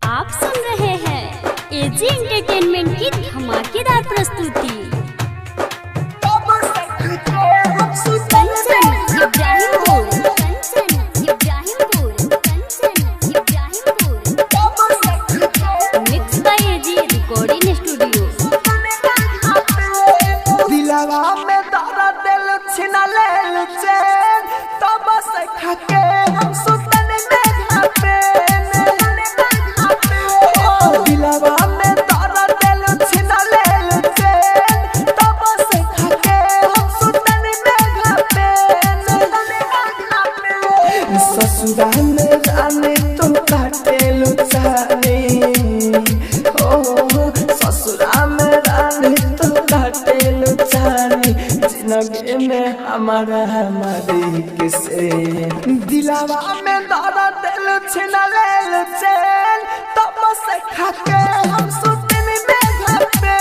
आप सुन रहे हैं एजी एंटरटेनमेंट की धमाकेदार प्रस्तुति। Mix by AG recording studio. दिलवा में दर्द दिल छिना लेल चैन तब से खाके हम सुतन में घापे दिलवा में दर्द दिल छिना लेल चैन तब से खाके हम सुतन में घापे ससुरा में जाने तो काटे लुचाने ओ ससुरा में जाने तो काटे लुचाने जिंदगी में हमारा हमारी किसे दिलवा में दर्द दिल छिना लेल चैन तब से खाके हम सुतन में घापे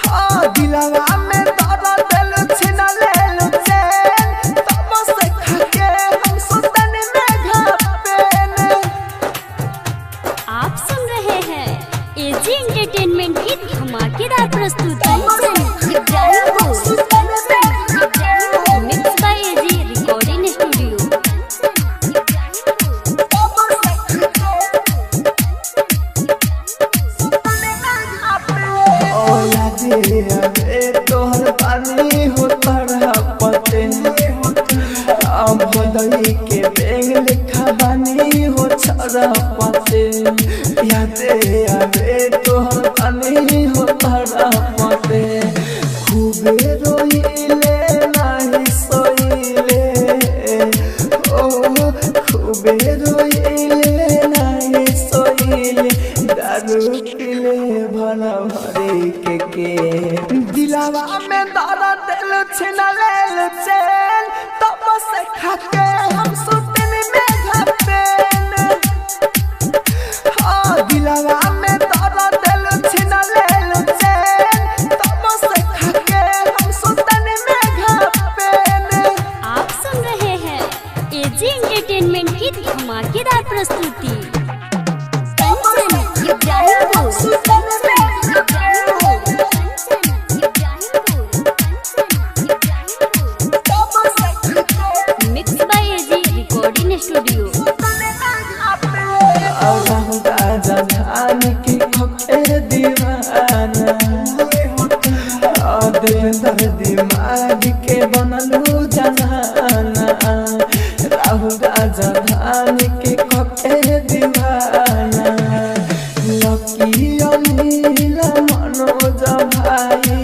हाँ दिलवा में दर्द दिल छिना लेल चैन तब से खाके हम सुतन में घापे। आप सुन रहे हैं एजी एंटरटेनमेंट की धमाकेदार प्रस्तुति। Mix by AG recording studio. ओ यादे अबे तोहर पानी हो तरह पते अब बदई के बेग लिखा बानी हो छरा पते यादे अबे तोहर पानी हो तरह पते खूबे रोइले नाही सोइले ओ खूबे रोइले नाही सोइले दारू पीले भरा भरे के दिलवा में दर्द दिल छिना लेल चैन तब से खाके हम सुतन में घापे हाँ दिलवा में दर्द दिल छिना लेल चैन तब से खाके हम सुतन में घापे। आप सुन रहे हैं एजी एंटरटेनमेंट की धमाकेदार प्रस्तुति। Mix by AG recording studio. धान की खोखे दीवाना दिल दिमाग के बनलू जनाना राहुल राजा धान के खोखे दीवाना लकी अनिल मनोज भाई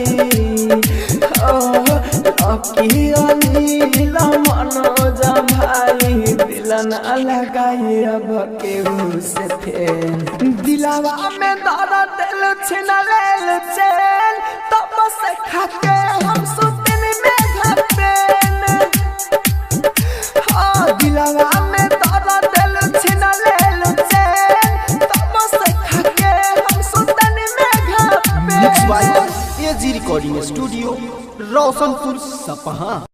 लकी अनिल मनोज भाई दिल न लगाई अब केहू से फेर दिलवा में दर्द दिल छिना लेल चैन तब से खाके हम सुतन में घापे हाँ दिलवा में दर्द दिल छिना लेल चैन तब से खाके हम सुतन में घापे। Mix by AG recording studio Roshanpur Sapaha.